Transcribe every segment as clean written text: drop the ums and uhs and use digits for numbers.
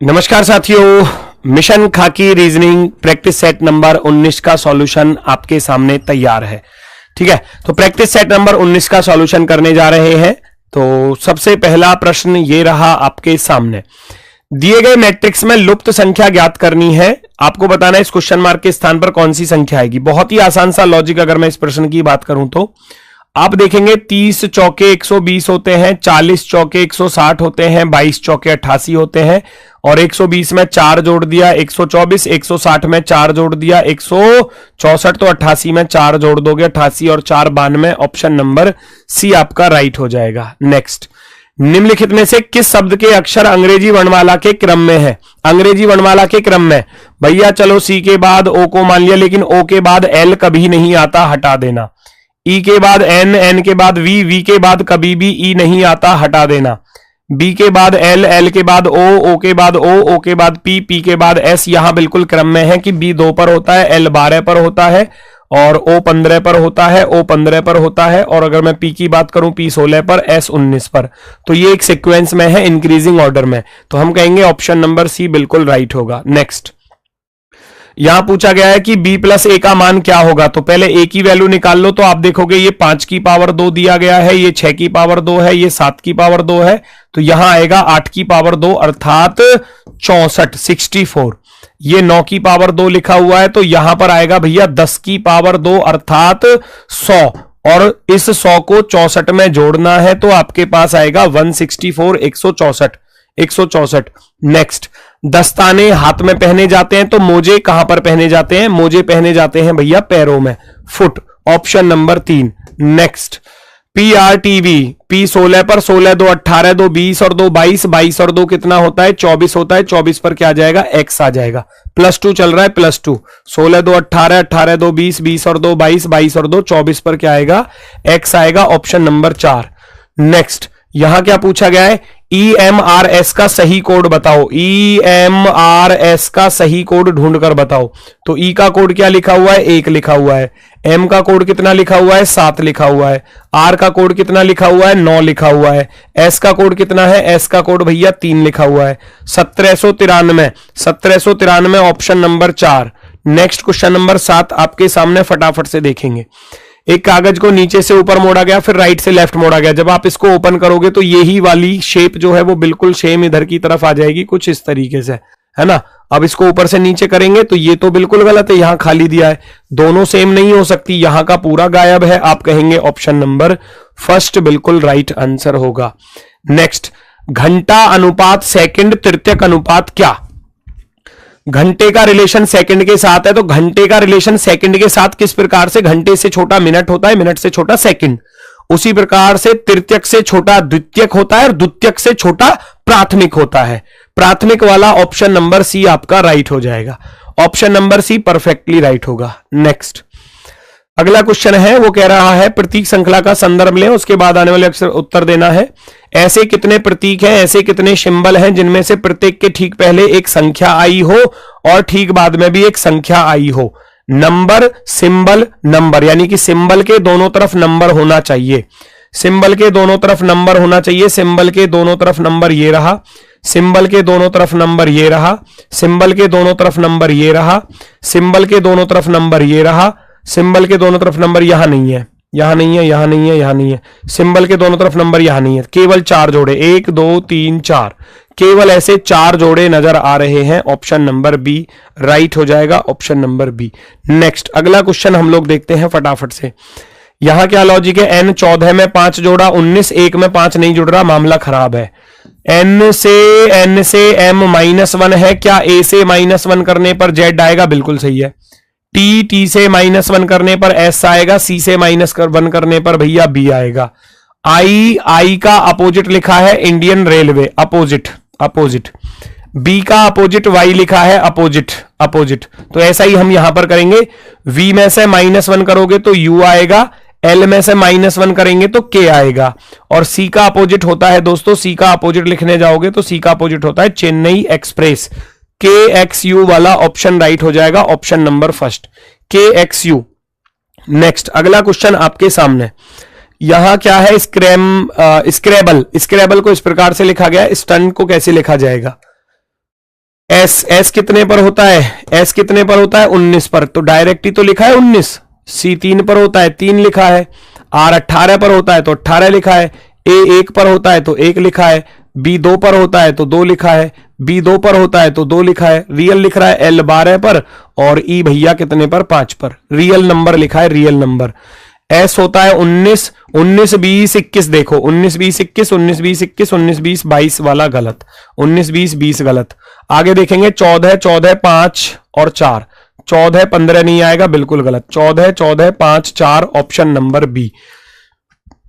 नमस्कार साथियों, मिशन खाकी रीजनिंग प्रैक्टिस सेट नंबर 19 का सॉल्यूशन आपके सामने तैयार है। ठीक है, तो प्रैक्टिस सेट नंबर 19 का सॉल्यूशन करने जा रहे हैं। तो सबसे पहला प्रश्न ये रहा आपके सामने, दिए गए मैट्रिक्स में लुप्त संख्या ज्ञात करनी है। आपको बताना है इस क्वेश्चन मार्क के स्थान पर कौन सी संख्या आएगी। बहुत ही आसान सा लॉजिक अगर मैं इस प्रश्न की बात करूं तो आप देखेंगे 30 चौके 120 होते हैं, 40 चौके 160 होते हैं, 22 चौके 88 होते हैं और 120 में 4 जोड़ दिया 124, 160 में 4 जोड़ दिया 164, तो 88 में 4 जोड़ दोगे 88 और 4 92। ऑप्शन नंबर सी आपका राइट हो जाएगा। नेक्स्ट, निम्नलिखित में से किस शब्द के अक्षर अंग्रेजी वर्णमाला के क्रम में है? अंग्रेजी वर्णमाला के क्रम में भैया चलो सी के बाद ओ को मान लिया, लेकिन ओ के बाद एल कभी नहीं आता, हटा देना। ई के बाद एन, एन के बाद वी, वी के बाद कभी भी ई नहीं आता, हटा देना। बी के बाद एल, एल के बाद ओ, ओ के बाद ओ के बाद पी, पी के बाद एस। यहां बिल्कुल क्रम में है कि बी 2 पर होता है, एल 12 पर होता है और ओ 15 पर होता है, ओ 15 पर होता है और अगर मैं पी की बात करूं पी 16 पर, एस 19 पर। तो ये एक सीक्वेंस में है, इंक्रीजिंग ऑर्डर में। तो हम कहेंगे ऑप्शन नंबर सी बिल्कुल राइट होगा। नेक्स्ट, यहां पूछा गया है कि b प्लस ए का मान क्या होगा। तो पहले a की वैल्यू निकाल लो। तो आप देखोगे ये 5 की पावर 2 दिया गया है, ये 6 की पावर 2 है, ये 7 की पावर 2 है, तो यहां आएगा 8 की पावर 2 अर्थात 64 64। ये 9 की पावर 2 लिखा हुआ है, तो यहां पर आएगा भैया 10 की पावर 2 अर्थात 100 और इस 100 को 64 में जोड़ना है तो आपके पास आएगा 164 164। नेक्स्ट, दस्ताने हाथ में पहने जाते हैं तो मोजे कहां पर पहने जाते हैं? मोजे पहने जाते हैं भैया पैरों में, foot. Option number 3। Next, PRTV, P 16 पर 16 2 18 2 20 और 2 22, 22 और 2 कितना होता है? 24 होता है। 24 पर क्या आ जाएगा? X आ जाएगा। +2 चल रहा है, +2। 16 2 18, 18 2 20, 20 और 2 22, 22 और 2 24 पर क्या आएगा? X आएगा। Option number 4। नेक्स्ट, यहां क्या पूछा गया है? EMRS का सही कोड बताओ। EMRS का सही कोड ढूंढकर बताओ। तो E का कोड क्या लिखा हुआ है? 1 लिखा हुआ है। M का कोड कितना लिखा हुआ है? 7 लिखा हुआ है। R का कोड कितना लिखा हुआ है? 9 लिखा हुआ है। S का कोड कितना है? S का कोड भैया 3 लिखा हुआ है। 1793 option number 4। Next, question number 7 आपके सामने फटाफट से देखेंगे। एक कागज को नीचे से ऊपर मोड़ा गया, फिर राइट से लेफ्ट मोड़ा गया। जब आप इसको ओपन करोगे तो यही वाली शेप जो है वो बिल्कुल सेम इधर की तरफ आ जाएगी, कुछ इस तरीके से, है ना। अब इसको ऊपर से नीचे करेंगे तो ये तो बिल्कुल गलत है, यहां खाली दिया है। दोनों सेम नहीं हो सकती, यहां का पूरा गायब है। आप कहेंगे ऑप्शन नंबर फर्स्ट बिल्कुल राइट आंसर होगा। नेक्स्ट, घंटा अनुपात सेकंड तृतीयक अनुपात क्या? घंटे का रिलेशन सेकंड के साथ है, तो घंटे का रिलेशन सेकंड के साथ किस प्रकार से? घंटे से छोटा मिनट होता है, मिनट से छोटा सेकंड। उसी प्रकार से तृतीयक से छोटा द्वितीयक होता है और द्वितीयक से छोटा प्राथमिक होता है। प्राथमिक वाला ऑप्शन नंबर सी आपका राइट हो जाएगा। Option number C perfectly right होगा। नेक्स्ट, अगला क्वेश्चन है, वो कह रहा है प्रतीक श्रृंखला का संदर्भ लें, उसके बाद आने वाले अक्षर उत्तर देना है। ऐसे कितने प्रतीक हैं, ऐसे कितने सिंबल हैं जिनमें से प्रत्येक के ठीक पहले एक संख्या आई हो और ठीक बाद में भी एक संख्या आई हो? नंबर, सिंबल, नंबर, यानी कि सिंबल के दोनों तरफ नंबर होना चाहिए। सिंबल के दोनों तरफ नंबर होना चाहिए। सिंबल के दोनों तरफ नंबर ये रहा, सिंबल के दोनों तरफ नंबर ये रहा, सिंबल के दोनों तरफ नंबर ये रहा, सिंबल के दोनों तरफ नंबर ये रहा, सिंबल के दोनों तरफ नंबर यहां नहीं है, यहां नहीं है, यहां नहीं है, यहां नहीं है। सिंबल के दोनों तरफ नंबर यहां नहीं है। केवल 4 जोड़े, 1 2 3 4, केवल ऐसे 4 जोड़े नजर आ रहे हैं। ऑप्शन नंबर बी राइट हो जाएगा। Option number B. नेक्स्ट, अगला क्वेश्चन हम लोग देखते हैं फटाफट से। यहां क्या लॉजिक है? n 14 में 5 जोड़ा 19, 1 में 5 नहीं जुड़ रहा, मामला खराब है। n से m -1 है, क्या a से -1 करने पर z आएगा? बिल्कुल सही है। t से -1 करने पर s आएगा, c से -1 करने पर भैया b आएगा। I का अपोजिट लिखा है इंडियन रेलवे, अपोजिट। b का अपोजिट y लिखा है, अपोजिट। तो ऐसा ही हम यहां पर करेंगे। v में से -1 करोगे तो u आएगा, l में से -1 करेंगे तो k आएगा। और c का अपोजिट होता है दोस्तों, c का अपोजिट लिखने जाओगे तो c का अपोजिट होता है चेन्नई एक्सप्रेस। KXU वाला ऑप्शन राइट हो जाएगा। Option number first, KXU। Next, अगला क्वेश्चन आपके सामने। यहां क्या है? स्क्रैबल को इस प्रकार से लिखा गया है। स्टन को कैसे लिखा जाएगा? एस कितने पर होता है? एस कितने पर होता है? 19 पर, तो डायरेक्ट ही तो लिखा है 19। सी 3 पर होता है, 3 लिखा है। आर 18 पर होता है तो 18 लिखा है। ए 1 पर होता है तो 1 लिखा है। बी 2 पर होता है तो 2 लिखा है। बी 2 पर होता है तो 2 लिखा है। रियल लिख रहा है एल 12 पर, और ई भैया कितने पर? 5 पर। रियल नंबर लिखा है, रियल नंबर। एस होता है 19, 19 20 21, देखो 19 20 21, 19 20 21, 19 20 22 वाला गलत, 19 20 20 गलत। आगे देखेंगे 14 14 5 और 4, 14 15 नहीं आएगा, बिल्कुल गलत। 14 14 5 4, ऑप्शन नंबर बी,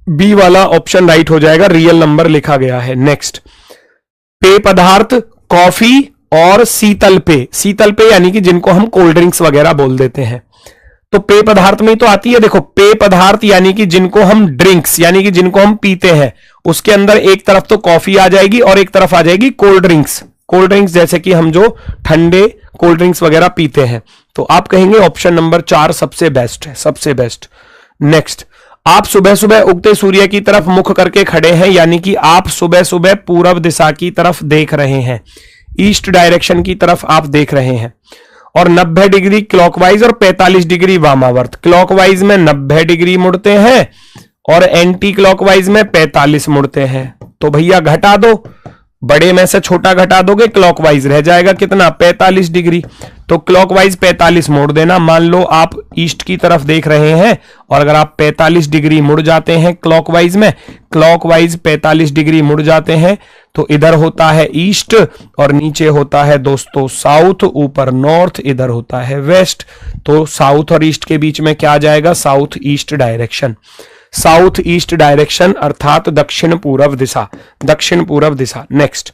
बी वाला ऑप्शन राइट हो जाएगा, रियल नंबर लिखा गया है। नेक्स्ट, पेय पदार्थ, कॉफी और शीतल पेय। शीतल पेय यानी कि जिनको हम कोल्ड ड्रिंक्स वगैरह बोल देते हैं, तो पेय पदार्थ में तो आती है। देखो पेय पदार्थ यानी कि जिनको हम ड्रिंक्स यानी कि जिनको हम पीते हैं, उसके अंदर एक तरफ तो कॉफी आ जाएगी और एक तरफ आ जाएगी कोल्ड ड्रिंक्स। कोल्ड ड्रिंक्स जैसे कि हम जो ठंडे कोल्ड ड्रिंक्स वगैरह पीते हैं, तो आप कहेंगे ऑप्शन नंबर 4 सबसे बेस्ट है, सबसे बेस्ट। नेक्स्ट, आप सुबह सुबह उगते सूर्य की तरफ मुख करके खड़े हैं, यानी कि आप सुबह सुबह पूरब दिशा की तरफ देख रहे हैं, ईस्ट डायरेक्शन की तरफ आप देख रहे हैं। और 90 डिग्री क्लॉकवाइज और 45 डिग्री वामावर्त। क्लॉकवाइज में 90 डिग्री मुड़ते हैं और एंटी क्लॉकवाइज में 45 मुड़ते हैं। तो भैया घटा दो, बड़े में से छोटा घटा दोगे, क्लॉकवाइज रह जाएगा कितना? 45 डिग्री। तो क्लॉकवाइज 45 मोड़ देना। मान लो आप ईस्ट की तरफ देख रहे हैं, और अगर आप 45 डिग्री मुड़ जाते हैं क्लॉकवाइज में, क्लॉकवाइज 45 डिग्री मुड़ जाते हैं, तो इधर होता है ईस्ट और नीचे होता है दोस्तों साउथ, ऊपर नॉर्थ, इधर होता है वेस्ट। तो साउथ और ईस्ट के बीच में क्या आ जाएगा? South east direction. South east direction अर्थात दक्षिण पूर्व दिशा, दक्षिण पूर्व दिशा। नेक्स्ट,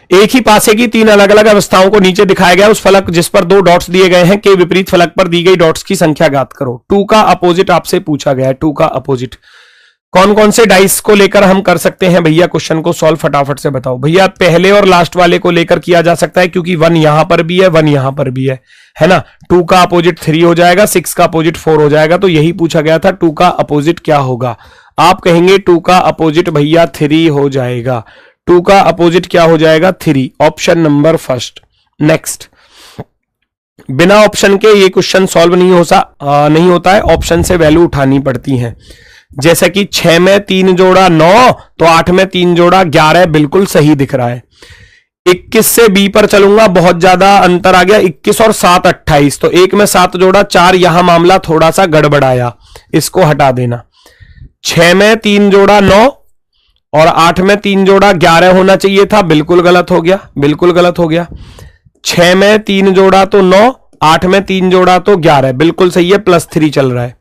एक ही पासे की 3 अलग अलग अवस्थाओं को नीचे दिखाया गया। उस फलक जिस पर 2 डॉट्स दिए गए हैं के विपरीत फलक पर दी गई डॉट्स की संख्या ज्ञात करो। 2 का अपोजिट आपसे पूछा गया है, 2 का अपोजिट। कौन कौन से डाइस को लेकर हम कर सकते हैं भैया क्वेश्चन को सॉल्व? फटाफट से बताओ भैया। पहले और लास्ट वाले को लेकर किया जा सकता है, क्योंकि 1 यहां पर भी है, 1 यहां पर भी है ना। 2 का अपोजिट 3 हो जाएगा, 6 का अपोजिट 4 हो जाएगा। तो यही पूछा गया था, 2 का अपोजिट क्या होगा? आप कहेंगे 2 का अपोजिट भैया 3 हो जाएगा। 2 का अपोजिट क्या हो जाएगा? 3, ऑप्शन नंबर फर्स्ट। नेक्स्ट, बिना ऑप्शन के ये क्वेश्चन सॉल्व नहीं होता है, ऑप्शन से वैल्यू उठानी पड़ती है। जैसे कि 6 में 3 जोड़ा 9, तो 8 में 3 जोड़ा 11, बिल्कुल सही दिख रहा है। 21 से बी पर चलूंगा, बहुत ज्यादा अंतर आ गया, 21 और 7 28, तो 1 में 7 जोड़ा 4, यहां मामला थोड़ा सा गड़बड़ाया, इसको हटा देना। 6 में 3 जोड़ा 9 और 8 में 3 जोड़ा 11 होना चाहिए था, बिल्कुल गलत हो गया, बिल्कुल गलत हो गया। 6 में 3 जोड़ा तो 9, 8 में 3 जोड़ा तो 11, बिल्कुल सही है, +3 चल रहा है।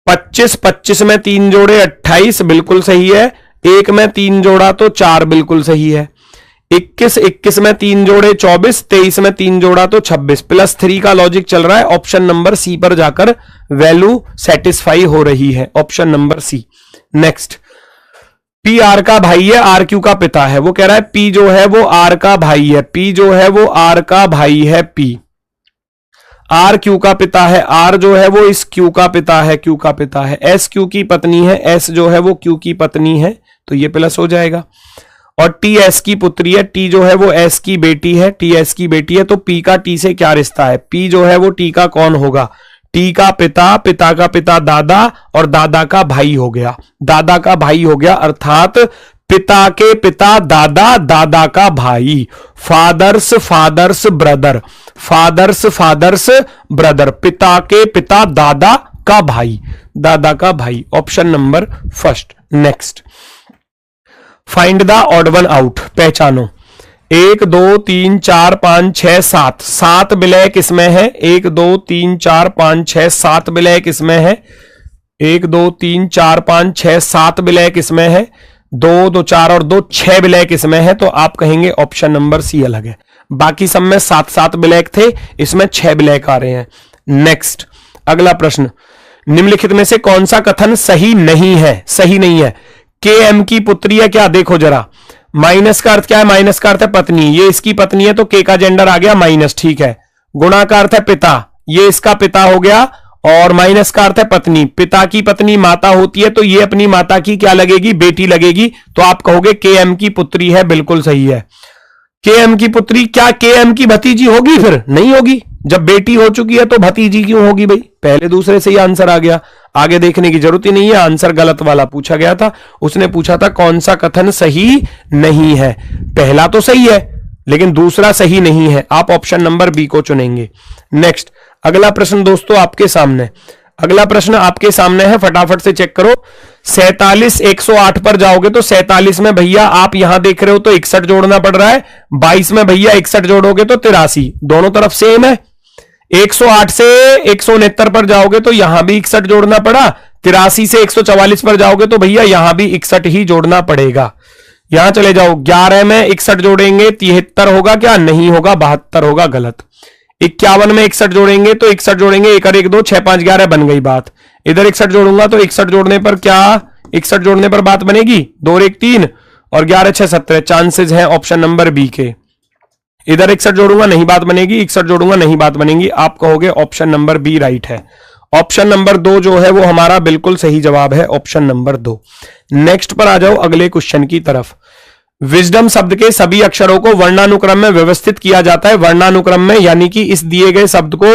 25 में 3 जोड़े 28, बिल्कुल सही है। 1 में 3 जोड़ा तो 4, बिल्कुल सही है। 21 में 3 जोड़े 24, 23 में 3 जोड़ा तो 26, +3 का लॉजिक चल रहा है। ऑप्शन नंबर सी पर जाकर वैल्यू सेटिस्फाई हो रही है, option number C. Next, P R का भाई है, आर क्यू का पिता है। वो कह रहा है पी जो है वो आर का भाई है, पी जो है वो आर का भाई है, पी आर क्यू का पिता है, आर जो है वो इस क्यू का पिता है, क्यू का पिता है। एस क्यू की पत्नी है, एस जो है वो क्यू की पत्नी है, तो ये प्लस हो जाएगा। और टी एस की पुत्री है, टी जो है वो एस की बेटी है, टी एस की बेटी है। तो पी का टी से क्या रिश्ता है? पी जो है वो टी का कौन होगा? टी का पिता, पिता का पिता दादा, और दादा का भाई हो गया, दादा का भाई हो गया, अर्थात पिता के पिता दादा, दादा का भाई। Father's father's brother, father's father's brother, पिता के पिता दादा का भाई, दादा का भाई, option number first. Next, find the odd one out, पहचानो। 1 2 3 4 5 6 7, 7 विलय किसमें है? 1 2 3 4 5 6 7 विलय किसमें है? 1 2 3 4 5 6 7 विलय किसमें है? 2 2 4 और 2 6 विलय किसमें है? तो आप कहेंगे ऑप्शन नंबर सी अलग है। बाकी सब में 7 विलय थे, इसमें 6 विलय आ रहे हैं। नेक्स्ट, अगला प्रश्न, निम्नलिखित में से कौन सा कथन सही नहीं है? सही नहीं है। के एम की पुत्री है क्या? देखो जरा, माइनस का अर्थ क्या है? माइनस का अर्थ है पत्नी, ये इसकी पत्नी है तो के का जेंडर आ गया माइनस, ठीक है। गुणा का अर्थ है पिता, ये इसका पिता हो गया, और माइनस का अर्थ है पत्नी। पिता की पत्नी माता होती है, तो ये अपनी माता की क्या लगेगी? बेटी लगेगी, तो आप कहोगे के एम की पुत्री है, बिल्कुल सही है। KM की पुत्री, क्या KM की भतीजी होगी? फिर नहीं होगी। जब बेटी हो चुकी है तो भतीजी क्यों होगी भाई? पहले दूसरे से ही आंसर आ गया, आगे देखने की जरूरत ही नहीं है। आंसर गलत वाला पूछा गया था। उसने पूछा था कौन सा कथन सही नहीं है। पहला तो सही है लेकिन दूसरा सही नहीं है। आप ऑप्शन नंबर बी को चुनेंगे। नेक्स्ट, अगला प्रश्न दोस्तों आपके सामने, अगला प्रश्न आपके सामने है, फटाफट से चेक करो। 47 108 पर जाओगे तो 47 में भैया आप यहां देख रहे हो तो 61 जोड़ना पड़ रहा है। 22 में भैया 61 जोड़ोगे तो 83, दोनों तरफ सेम है। 108 से 169 पर जाओगे तो यहां भी 61 जोड़ना पड़ा। 83 से 144 पर जाओगे तो भैया यहां भी 61 ही जोड़ना पड़ेगा। यहां चले जाओ, 11 में 61 जोड़ेंगे 73 होगा क्या? नहीं होगा, 72 होगा, गलत। 51 में 61 जोड़ेंगे तो 61 जोड़ेंगे, 1 और 1 2 6 5 11 बन गई बात। इधर 61 जोड़ूंगा तो 61 जोड़ने पर क्या, 61 जोड़ने पर बात बनेगी, 2 और 1 3 और 11 6 17। चांसेस हैं ऑप्शन नंबर बी के। इधर 61 जोड़ूंगा नहीं बात बनेगी, 61 जोड़ूंगा नहीं बात बनेगी। आप कहोगे ऑप्शन नंबर बी राइट है। ऑप्शन नंबर 2 जो है वो हमारा बिल्कुल सही जवाब है, ऑप्शन नंबर 2। नेक्स्ट पर आ जाओ अगले क्वेश्चन की तरफ। विजडम शब्द के सभी अक्षरों को वर्णानुक्रम में व्यवस्थित किया जाता है। वर्णानुक्रम में यानी कि इस दिए गए शब्द को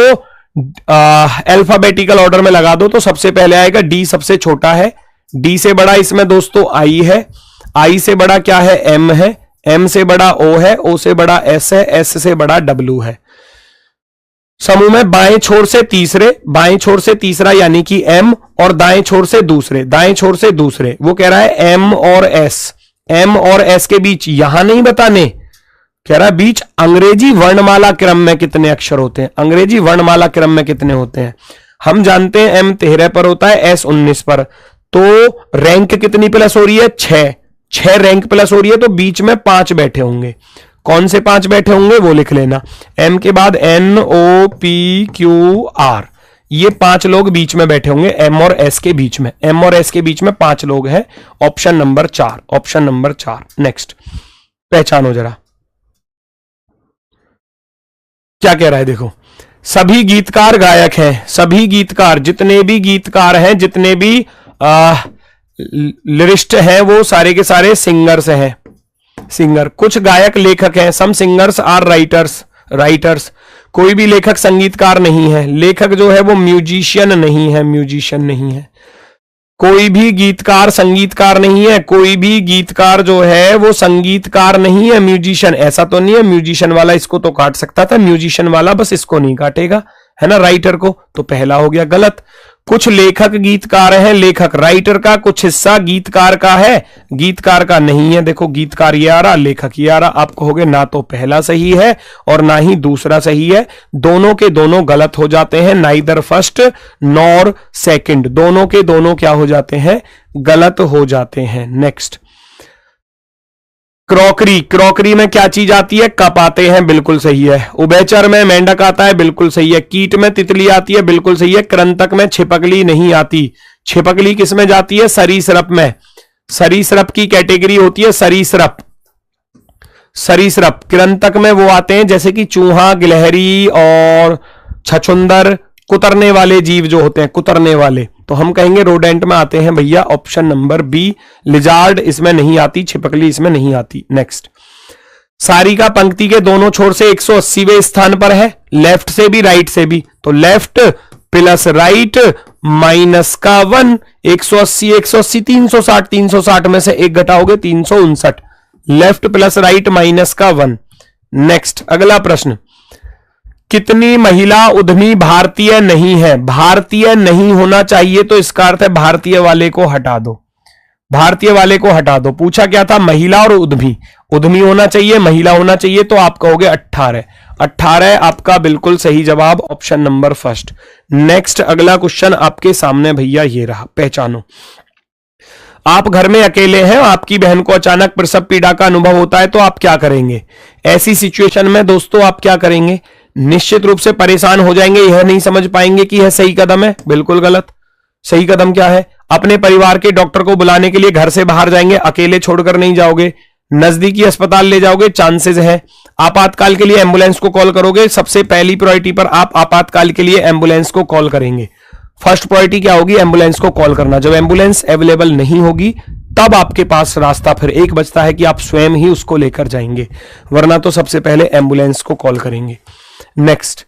अल्फाबेटिकल ऑर्डर में लगा दो तो सबसे पहले आएगा डी, सबसे छोटा है। डी से बड़ा इसमें दोस्तों आई है, आई से बड़ा क्या है? एम है, एम से बड़ा ओ है, ओ से बड़ा एस है, एस से बड़ा डब्ल्यू है। समूह में बाएं छोर से तीसरे, बाएं छोर से तीसरा यानी कि एम, और दाएं छोर से दूसरे, दाएं छोर से दूसरे। वो कह रहा है एम और एस, एम और एस के बीच यहां नहीं बताने, कह रहा है बीच अंग्रेजी वर्णमाला क्रम में कितने अक्षर होते हैं। अंग्रेजी वर्णमाला क्रम में कितने होते हैं हम जानते हैं, एम 13 पर होता है, एस 19 पर। तो रैंक कितनी प्लस हो रही है? 6 रैंक प्लस हो रही है, तो बीच में 5 बैठे होंगे। कौन से 5 बैठे होंगे वो लिख लेना। एम के बाद N O P Q R, ये 5 लोग बीच में बैठे होंगे, एम और एस के बीच में। एम और एस के बीच में 5 लोग हैं। Option number 4, option number 4। Next, पहचानो जरा क्या कह रहा है, देखो। सभी गीतकार गायक हैं, सभी गीतकार, जितने भी गीतकार हैं, जितने भी लिरिस्ट हैं, वो सारे के सारे सिंगर्स हैं। सिंगर, कुछ गायक लेखक हैं, सम सिंगर्स आर राइटर्स। कोई भी लेखक संगीतकार नहीं है। लेखक जो है वो म्यूजिशियन नहीं है, म्यूजिशियन नहीं है। कोई भी गीतकार संगीतकार नहीं है, कोई भी गीतकार जो है वो संगीतकार नहीं है, म्यूजिशियन। ऐसा तो नहीं है म्यूजिशियन वाला इसको तो काट सकता था, म्यूजिशियन वाला बस इसको नहीं काटेगा, है ना, राइटर को। तो पहला हो गया गलत। कुछ लेखक गीतकार हैं, लेखक राइटर का कुछ हिस्सा गीतकार का है, गीतकार का नहीं है। देखो गीतकार ये आ रहा, लेखक ये आ रहा। आप कहोगे ना तो पहला सही है और ना ही दूसरा सही है, दोनों के दोनों गलत हो जाते हैं। नाइदर फर्स्ट नॉर सेकंड, दोनों के दोनों क्या हो जाते हैं? गलत हो जाते हैं। नेक्स्ट, क्रॉकरी, क्रॉकरी में क्या चीज आती है? कप आते हैं, बिल्कुल सही है। उभयचर में मेंढक आता है, बिल्कुल सही है। कीट में तितली आती है, बिल्कुल सही है। कृंतक में छिपकली नहीं आती। छिपकली किस में जाती है? सरीसृप में। सरीसृप की कैटेगरी होती है सरीसृप, सरीसृप। कृंतक में वो आते हैं जैसे कि चूहा, गिलहरी और छछुंदर, कुतरने वाले जीव जो होते हैं, कुतरने वाले। तो हम कहेंगे रोडेंट में आते हैं भैया ऑप्शन नंबर बी, लिजार्ड इसमें नहीं आती, छिपकली इसमें नहीं आती। नेक्स्ट, सारिका पंक्ति के दोनों छोर से 180वें स्थान पर है, लेफ्ट से भी राइट से भी। तो लेफ्ट प्लस राइट माइनस का 1, 180 180 360, 360 में से 1 घटाओगे 359। लेफ्ट प्लस राइट माइनस का 1। नेक्स्ट, अगला प्रश्न, कितनी महिला उद्यमी भारतीय नहीं है? भारतीय नहीं होना चाहिए तो इसका अर्थ है भारतीय वाले को हटा दो, भारतीय वाले को हटा दो। पूछा क्या था? महिला और उद्यमी, उद्यमी होना चाहिए, महिला होना चाहिए। तो आप कहोगे 18, 18 आपका बिल्कुल सही जवाब, ऑप्शन नंबर फर्स्ट। नेक्स्ट, अगला क्वेश्चन आपके सामने भैया ये रहा, पहचानो। आप घर में अकेले हैं, आपकी बहन को अचानक प्रसव पीड़ा का अनुभव होता है, तो आप क्या करेंगे? ऐसी सिचुएशन में दोस्तों आप क्या करेंगे? निश्चित रूप से परेशान हो जाएंगे, यह नहीं समझ पाएंगे कि यह सही कदम है, बिल्कुल गलत। सही कदम क्या है? अपने परिवार के डॉक्टर को बुलाने के लिए घर से बाहर जाएंगे, अकेले छोड़कर नहीं जाओगे, नजदीकी अस्पताल ले जाओगे, चांसेस है। आपातकाल के लिए एम्बुलेंस को कॉल करोगे, सबसे पहली प्रायोरिटी पर आप आपातकाल के लिए एम्बुलेंस को कॉल करेंगे। फर्स्ट प्रायोरिटी क्या होगी? एम्बुलेंस को कॉल करना। जब एम्बुलेंस अवेलेबल नहीं होगी तब आपके पास रास्ता फिर एक बचता है कि आप स्वयं ही उसको लेकर जाएंगे, वरना तो सबसे पहले एम्बुलेंस को कॉल करेंगे। नेक्स्ट,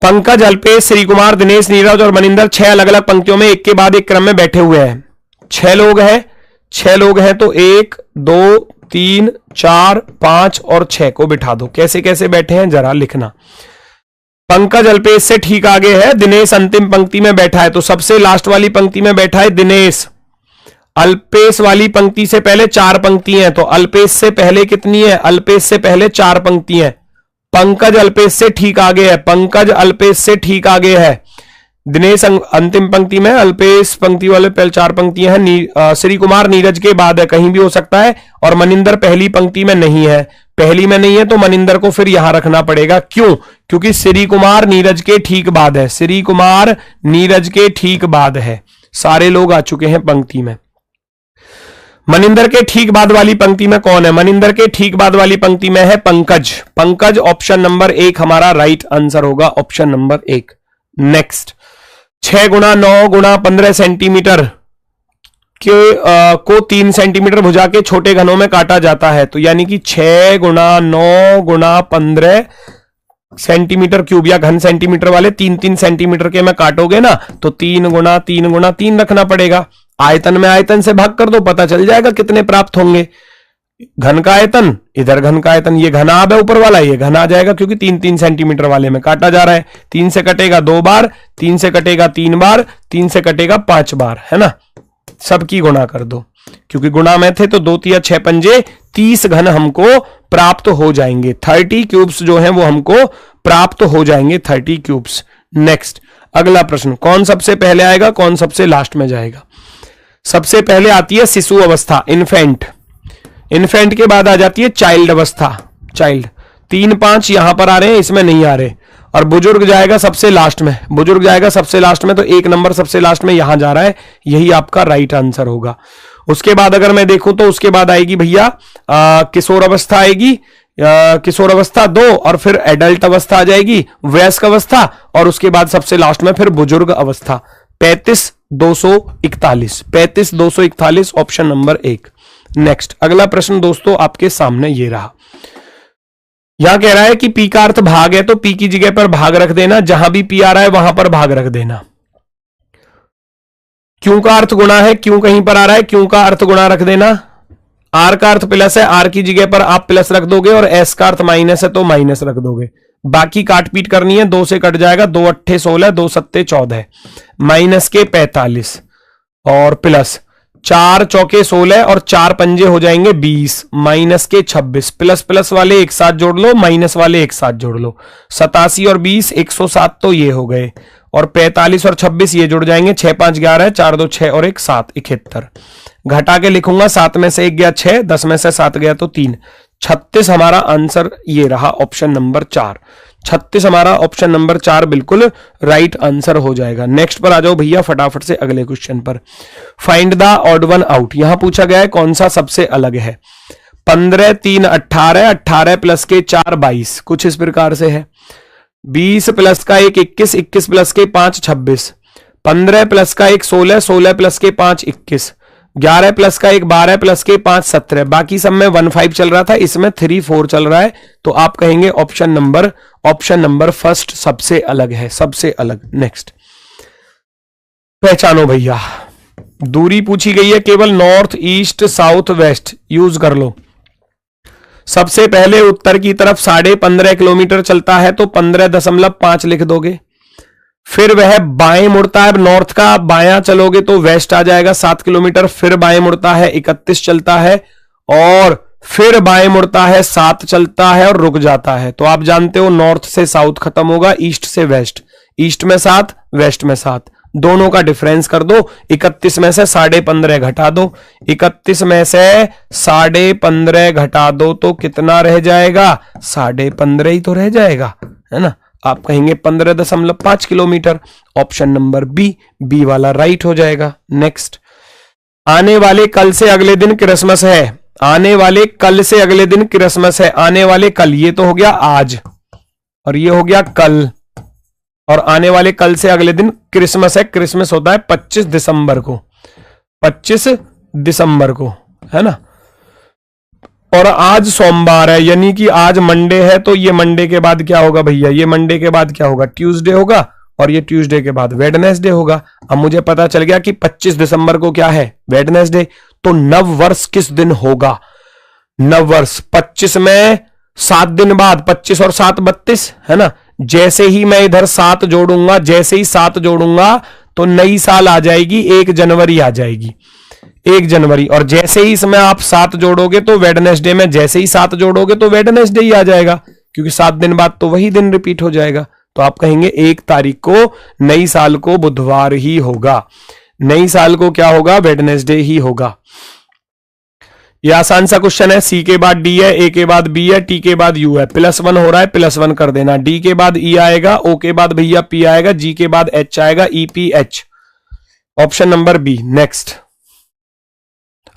पंकज, अल्पेश, श्री कुमार, दिनेश, नीरज और मनिंदर 6 अलग अलग पंक्तियों में एक के बाद एक क्रम में बैठे हुए हैं। 6 लोग हैं तो 1 2 3 4 5 और 6 को बिठा दो। कैसे कैसे बैठे हैं जरा लिखना। पंकज अल्पेश से ठीक आगे है, दिनेश अंतिम पंक्ति में बैठा है, तो सबसे लास्ट वाली पंक्ति में बैठा है दिनेश। अल्पेश वाली पंक्ति से पहले 4 पंक्ति हैं, तो अल्पेश से पहले कितनी है? अल्पेश से पहले 4 पंक्ति हैं। पंकज अल्पेश से ठीक आगे है, पंकज अल्पेश से ठीक आगे है। दिनेश अंतिम पंक्ति में, अल्पेश पंक्ति वाले पहले 4 पंक्तियां हैं। श्री कुमार नीरज के बाद है, कहीं भी हो सकता है। और मनिंदर पहली पंक्ति में नहीं है, पहली में नहीं है तो मनिंदर को फिर यहां रखना पड़ेगा। क्यों? क्योंकि श्री कुमार नीरज के ठीक बाद है, श्री कुमार नीरज के ठीक बाद है। सारे लोग आ चुके हैं पंक्ति में। मनिंदर के ठीक बाद वाली पंक्ति में कौन है? मनिंदर के ठीक बाद वाली पंक्ति में है पंकज। पंकज ऑप्शन नंबर 1 हमारा राइट आंसर होगा, ऑप्शन नंबर 1। नेक्स्ट, 6 गुणा 9 गुणा 15 सेंटीमीटर को 3 सेंटीमीटर भुजा के छोटे घनों में काटा जाता है, तो यानी कि 6 गुणा 9 गुणा 15 सेंटीमीटर क्यूब या घन सेंटीमीटर वाले 3-3 सेंटीमीटर के में काटोगे ना, तो 3 गुणा 3 गुणा 3 रखना पड़ेगा। आयतन में आयतन से भाग कर दो, पता चल जाएगा कितने प्राप्त होंगे। घन का आयतन, इधर घन का आयतन, ये घना अब है ऊपर वाला, ये घन आ जाएगा क्योंकि 3-3 सेंटीमीटर वाले में काटा जा रहा है। 3 से कटेगा 2 बार, 3 से कटेगा 3 बार, 3 से कटेगा 5 बार, है ना। सबकी गुणा कर दो, क्योंकि गुणा में थे तो 2 3 6 पंजे 30 घन हमको प्राप्त हो जाएंगे। 30 क्यूब्स जो हैं वो हमको प्राप्त हो जाएंगे, 30 क्यूब्स। नेक्स्ट, अगला प्रश्न, कौन सबसे पहले आएगा, कौन सबसे लास्ट में जाएगा? सबसे पहले आती है शिशु अवस्था, इन्फेंट। इन्फेंट के बाद आ जाती है चाइल्ड अवस्था, चाइल्ड। 3 5 यहां पर आ रहे हैं, इसमें नहीं आ रहे। और बुजुर्ग जाएगा सबसे लास्ट में, बुजुर्ग जाएगा सबसे लास्ट में, तो 1 नंबर सबसे लास्ट में यहां जा रहा है, यही आपका राइट आंसर होगा। उसके बाद अगर मैं देखूं तो उसके बाद आएगी भैया किशोर अवस्था आएगी, किशोर अवस्था 2, और फिर एडल्ट अवस्था आ जाएगी, वयस्क अवस्था, और उसके बाद सबसे लास्ट में फिर बुजुर्ग अवस्था। 35 241, 35 241 ऑप्शन नंबर 1। नेक्स्ट, अगला प्रश्न दोस्तों आपके सामने ये रहा। यहां कह रहा है कि पी का अर्थ भाग है, तो पी की जगह पर भाग रख देना, जहां भी पी आ रहा है वहां पर भाग रख देना। क्यों का अर्थ गुणा है, क्यों कहीं पर आ रहा है, क्यों का अर्थ गुणा रख देना। आर का अर्थ प्लस है, आर की जगह पर आप प्लस रख दोगे, और एस का अर्थ माइनस है तो माइनस रख दोगे। बाकी काट पीट करनी है, 2 से कट जाएगा, 2 8 16, 2 7 14, माइनस के 45 और प्लस 4 चौके 16 और 4 पंजे हो जाएंगे 20, माइनस के 26। प्लस प्लस वाले एक साथ जोड़ लो, माइनस वाले एक साथ जोड़ लो। 87 और 20 107 तो ये हो गए, और 45 और 26 ये जुड़ जाएंगे, 6 5 11, 4 2 6 और 1 7, 71। घटा के लिखूंगा, 7 में से 1 गया 6, 10 में से 7 गया तो 3, 36 हमारा आंसर ये रहा, ऑप्शन नंबर 4। 36 हमारा ऑप्शन नंबर 4 बिल्कुल राइट आंसर हो जाएगा। नेक्स्ट पर आ जाओ भैया फटाफट से अगले क्वेश्चन पर। Find the odd one out. यहां पूछा गया है कौन सा सबसे अलग है। 15 3 18, 18 प्लस के 4 22, कुछ इस प्रकार से है। 20 प्लस का 1 21, 21 प्लस के 5 26, 15 प्लस का 1 16, 16 प्लस के 5 21, 11 प्लस का 1 12 प्लस के 5 17। बाकी सब में 1 5 चल रहा था, इसमें 3 4 चल रहा है, तो आप कहेंगे ऑप्शन नंबर फर्स्ट सबसे अलग है, सबसे अलग। नेक्स्ट, पहचानो भैया। दूरी पूछी गई है केवल north east south west, use कर लो। सबसे पहले उत्तर की तरफ 15.5 किलोमीटर चलता है तो 15.5 लिख दोगे। फिर वह बाएं मुड़ता है, नॉर्थ का बायां चलोगे तो वेस्ट आ जाएगा 7 किलोमीटर। फिर बाएं मुड़ता है 31 चलता है, और फिर बाएं मुड़ता है 7 चलता है और रुक जाता है। तो आप जानते हो नॉर्थ से साउथ खत्म होगा, ईस्ट से वेस्ट, ईस्ट में 7 वेस्ट में 7, दोनों का डिफरेंस कर दो। 31 में से 15.5 घटा दो, 31 में से 15.5 घटा दो तो कितना रह जाएगा, 15.5 ही तो रह जाएगा, है ना। आप कहेंगे 15.5 किलोमीटर, ऑप्शन नंबर बी वाला राइट हो जाएगा। नेक्स्ट, आने वाले कल से अगले दिन क्रिसमस है। आने वाले कल से अगले दिन क्रिसमस है। आने वाले कल, ये तो हो गया आज और ये हो गया कल, और आने वाले कल से अगले दिन क्रिसमस है। क्रिसमस होता है 25 दिसंबर को, 25 दिसंबर को, है ना। और आज सोमवार है, यानी कि आज मंडे है, तो ये मंडे के बाद क्या होगा भैया, ये मंडे के बाद क्या होगा, ट्यूसडे होगा, और ये ट्यूसडे के बाद वेडनेसडे होगा। अब मुझे पता चल गया कि 25 दिसंबर को क्या है, वेडनेसडे। तो नव वर्ष किस दिन होगा, नव वर्ष 25 में 7 दिन बाद, 25 और 7 32, है ना। जैसे ही मैं इधर 7 जोड़ूंगा, जैसे ही 7 जोड़ूंगा तो नई साल आ जाएगी, 1 जनवरी आ जाएगी, 1 जनवरी। और जैसे ही इसमें आप 7 जोड़ोगे तो वेडनेसडे में जैसे ही 7 जोड़ोगे तो वेडनेसडे ही आ जाएगा, क्योंकि 7 दिन बाद तो वही दिन रिपीट हो जाएगा। तो आप कहेंगे 1 तारीख को नई साल को बुधवार ही होगा, नई साल को क्या होगा, वेडनेसडे ही होगा। यह आसान सा क्वेश्चन है। सी के बाद डी है, ए के बाद बी है, टी के बाद यू है, +1 हो रहा है, +1 कर देना। डी के बाद ई आएगा, ओ के बाद भैया पी आएगा, जी के बाद एच आएगा, E P H, option number B. Next,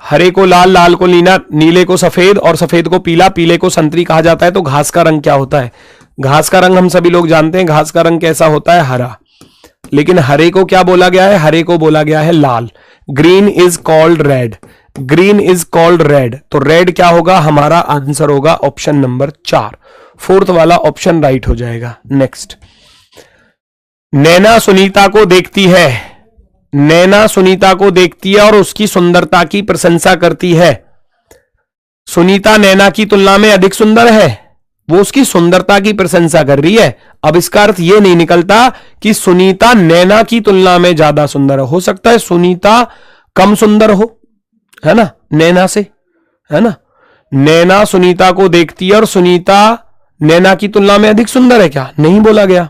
हरे को लाल, लाल को नीला, नीले को सफेद और सफेद को पीला, पीले को संतरी कहा जाता है। तो घास का रंग क्या होता है, घास का रंग हम सभी लोग जानते हैं, घास का रंग कैसा होता है, हरा। लेकिन हरे को क्या बोला गया है, हरे को बोला गया है लाल। Green is called red, green is called red. तो रेड क्या होगा, हमारा आंसर होगा ऑप्शन नंबर 4, 4th वाला ऑप्शन राइट हो जाएगा। नेक्स्ट, नैना सुनीता को देखती है, नैना सुनीता को देखती है और उसकी सुंदरता की प्रशंसा करती है। सुनीता नैना की तुलना में अधिक सुंदर है, वो उसकी सुंदरता की प्रशंसा कर रही है। अब इसका अर्थ यह नहीं निकलता कि सुनीता नैना की तुलना में ज्यादा सुंदर है, हो सकता है सुनीता कम सुंदर हो, है ना, नैना से, है ना। नैना सुनीता को देखती है और सुनीता नैना की तुलना में अधिक सुंदर है, क्या नहीं बोला गया।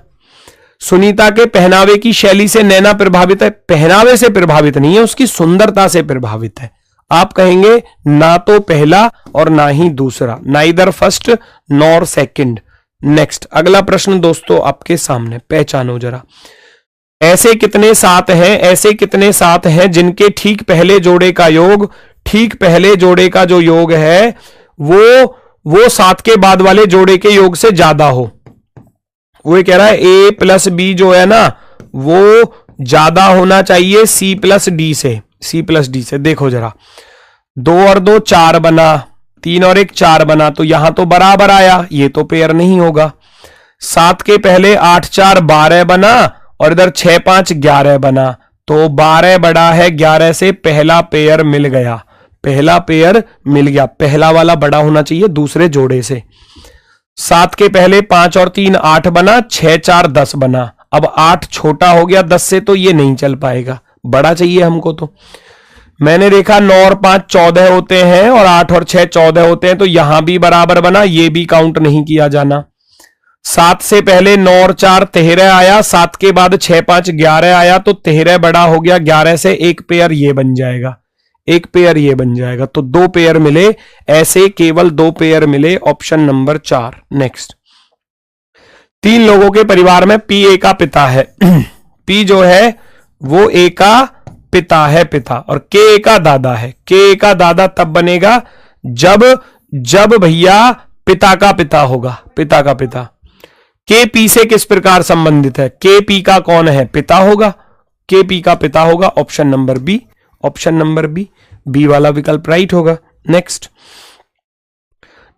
सुनीता के पहनावे की शैली से नैना प्रभावित है, पहनावे से प्रभावित नहीं है, उसकी सुंदरता से प्रभावित है। आप कहेंगे ना तो पहला और ना ही दूसरा, neither first nor second. Next, अगला प्रश्न दोस्तों आपके सामने, पहचानो जरा। ऐसे कितने 7 हैं, ऐसे कितने 7 हैं जिनके ठीक पहले जोड़े का योग, ठीक पहले जोड़े का जो योग है वो 7 के बाद वाले जोड़े के योग से ज्यादा हो। वो कह रहा है ए प्लस बी जो है ना वो ज्यादा होना चाहिए सी प्लस डी से, सी प्लस डी से। देखो जरा, 2 और 2 4 बना, 3 और 1 4 बना, तो यहां तो बराबर आया, ये तो पेयर नहीं होगा। 7 के पहले 8 4 12 बना और इधर 6 5 11 बना, तो 12 बड़ा है 11 से, पहला पेयर मिल गया, पहला पेयर मिल गया। पहला वाला बड़ा होना चाहिए दूसरे जोड़े से। 7 के पहले 5 और 3 8 बना, 6 4 10 बना। अब 8 छोटा हो गया 10 से, तो ये नहीं चल पाएगा, बड़ा चाहिए हमको। तो मैंने देखा 9 और 5 14 होते हैं और 8 और 6 14 होते हैं, तो यहां भी बराबर बना, ये भी काउंट नहीं किया जाना। 7 से पहले 9 और 4 13 आया, 7 के बाद 6 5 11 आया, तो 13 बड़ा हो गया 11 से, एक पेयर ये बन जाएगा, एक पेयर ये बन जाएगा। तो 2 पेयर मिले, ऐसे केवल 2 पेयर मिले, ऑप्शन नंबर 4। नेक्स्ट, 3 लोगों के परिवार में पी ए का पिता है, पी जो है वो ए का पिता है, पिता, और के ए का दादा है। के ए का दादा तब बनेगा जब भैया पिता का पिता होगा, पिता का पिता। के पी से किस प्रकार संबंधित है, के पी का कौन है, पिता होगा, के पी का पिता होगा, option number B, option number B, B वाला विकल्प राइट होगा। नेक्स्ट,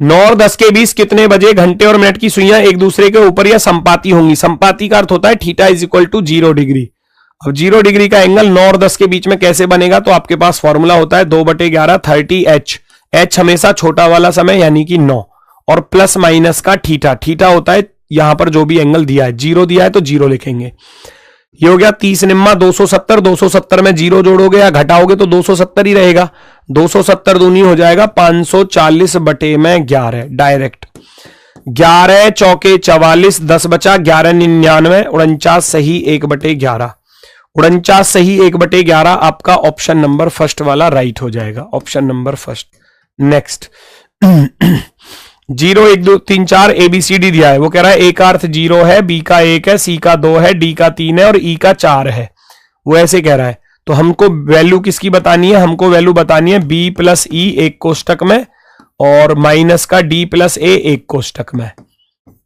9 और 10 के बीच कितने बजे घंटे और मिनट की सुइयां एक दूसरे के ऊपर या संपाती होंगी। संपाती का अर्थ होता है theta is equal to 0 degree. अब 0 डिग्री का एंगल 9 और 10 के बीच में कैसे बनेगा, तो आपके पास फॉर्मूला होता है 2/11 30h, h हमेशा छोटा वाला समय यानी कि 9, और प्लस माइनस का थीटा, थीटा होता है यहां पर जो भी एंगल दिया है, 0 दिया है तो 0 लिखेंगे। ये हो गया 30 निम्मा 270, 270 में 0 जोड़ोगे या घटाओगे तो 270 ही रहेगा, 270 दूनी हो जाएगा 540/11 डायरेक्ट। 11 चौके 44, 10 बचा, 11 99, 49 सही 1/11, 49 सही 1/11 आपका ऑप्शन नंबर फर्स्ट वाला राइट हो जाएगा, option number first. Next, 0 1 2 3 4 ABCD दिया है, वो कह रहा है ए का अर्थ 0 है, बी का 1 है, सी का 2 है, डी का 3 है और ई का 4 है, वो ऐसे कह रहा है। तो हमको वैल्यू किसकी बतानी है, हमको वैल्यू बतानी है बी प्लस ई एक कोष्टक में और माइनस का डी प्लस ए एक कोष्टक में,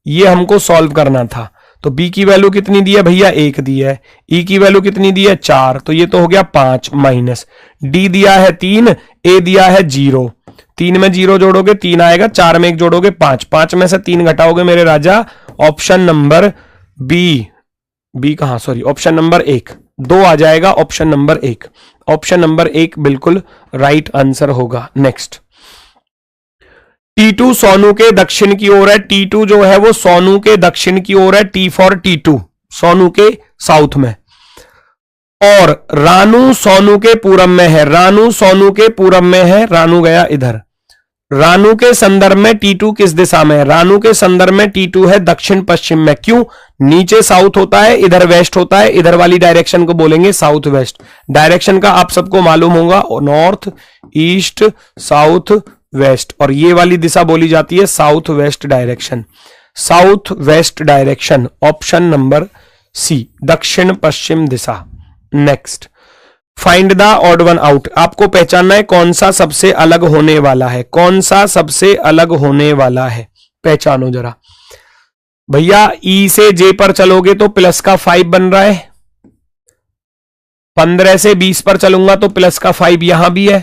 ये हमको सॉल्व करना था। तो बी की वैल्यू कितनी दी है भैया 1 दी है, ई की वैल्यू कितनी दी है 4, तो ये तो हो गया 5 माइनस, डी दिया है 3, ए दिया है 0, 3 में 0 जोड़ोगे 3 आएगा, 4 में 1 जोड़ोगे 5, 5 में से 3 घटाओगे मेरे राजा, ऑप्शन नंबर बी कहां, सॉरी ऑप्शन नंबर 1 2 आ जाएगा, ऑप्शन नंबर 1, ऑप्शन नंबर 1 बिल्कुल राइट आंसर होगा। नेक्स्ट, T2 सोनू के दक्षिण की ओर है, T2 जो है वो सोनू के दक्षिण की ओर है, T फॉर T2 सोनू के साउथ में, और रानू सोनू के पूरब में है, रानू सोनू के पूरब में है, रानू गया इधर, रानू के संदर्भ में T2 किस दिशा में है, रानू के संदर्भ में T2 है दक्षिण पश्चिम में, क्यों, नीचे साउथ होता है, इधर वेस्ट होता है, इधर वाली डायरेक्शन को बोलेंगे साउथ वेस्ट, डायरेक्शन का आप सबको मालूम होगा नॉर्थ ईस्ट साउथ वेस्ट, और ये वाली दिशा बोली जाती है south west direction, south west direction, option number C दक्षिण पश्चिम दिशा। Next, find the odd one out, आपको पहचानना है कौन सा सबसे अलग होने वाला है, कौन सा सबसे अलग होने वाला है, पहचानो जरा भैया। ई से जे पर चलोगे तो प्लस का 5 बन रहा है, 15 से 20 पर चलूंगा तो प्लस का 5 यहां भी है,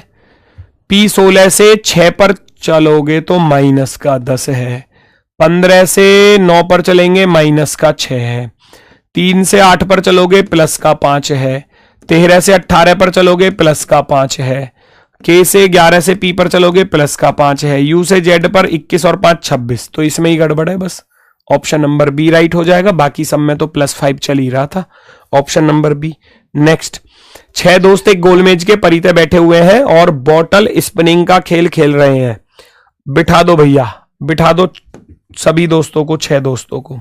पी 16 से 6 पर चलोगे तो माइनस का 10 है, 15 से 9 पर चलेंगे माइनस का 6 है, 3 से 8 पर चलोगे प्लस का 5 है, 13 से 18 पर चलोगे प्लस का 5 है, के से 11 से पी पर चलोगे प्लस का 5 है, यू से जेड पर 21 और 5 26, तो इसमें ही गड़बड़ है बस, ऑप्शन नंबर बी राइट हो जाएगा, बाकी सब में तो +5 चल ही रहा था, ऑप्शन नंबर बी। नेक्स्ट, 6 दोस्त एक गोलमेज के परिते बैठे हुए हैं और बॉटल स्पिनिंग का खेल खेल रहे हैं, बिठा दो भैया, बिठा दो सभी दोस्तों को, 6 दोस्तों को,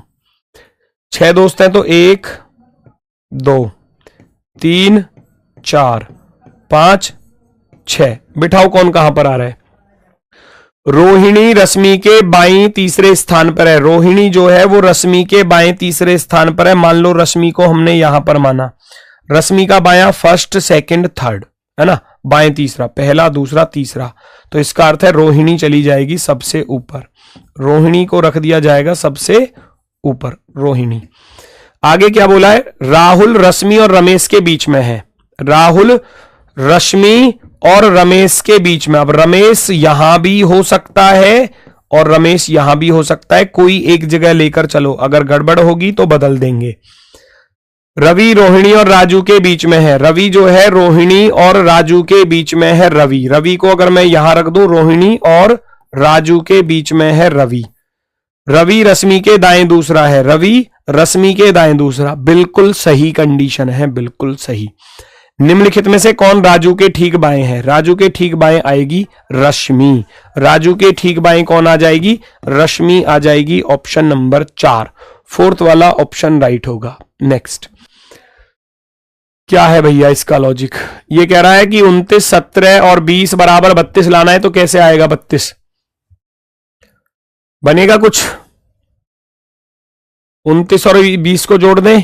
6 दोस्त हैं तो 1 2 3 4 5 6, बिठाओ कौन कहां पर आ रहा है, रोहिणी रश्मि के बाईं तीसरे स्थान पर है, रोहिणी जो है वो रश्मि के बाएं तीसरे स्थान पर है, मान लो रश्मि को हमने यहां पर माना, रश्मि का बायां फर्स्ट सेकंड थर्ड है ना, बाएं तीसरा, पहला दूसरा तीसरा, तो इसका अर्थ है रोहिणी चली जाएगी सबसे ऊपर, रोहिणी को रख दिया जाएगा सबसे ऊपर, रोहिणी। आगे क्या बोला है, राहुल रश्मि और रमेश के बीच में है, राहुल रश्मि और रमेश के बीच में, अब रमेश यहां भी हो सकता है और रमेश यहां भी हो सकता है, कोई एक जगह लेकर चलो, अगर गड़बड़ होगी तो बदल देंगे। रवि रोहिणी और राजू के बीच में है, रवि जो है रोहिणी और राजू के बीच में है, रवि, रवि को अगर मैं यहां रख दूं, रोहिणी और राजू के बीच में है रवि, रवि रश्मि के दाएं दूसरा है, रवि रश्मि के दाएं दूसरा, बिल्कुल सही कंडीशन है, बिल्कुल सही। निम्नलिखित में से कौन राजू के ठीक बाएं है, राजू के ठीक बाएं आएगी रश्मि, राजू के ठीक बाएं कौन आ जाएगी, रश्मि आ जाएगी, ऑप्शन नंबर 4, फोर्थ वाला ऑप्शन राइट होगा। नेक्स्ट, क्या है भैया इसका लॉजिक, ये कह रहा है कि 29 17 और 20 बराबर 32 लाना है, तो कैसे आएगा 32, बनेगा कुछ, 29 और 20 को जोड़ दें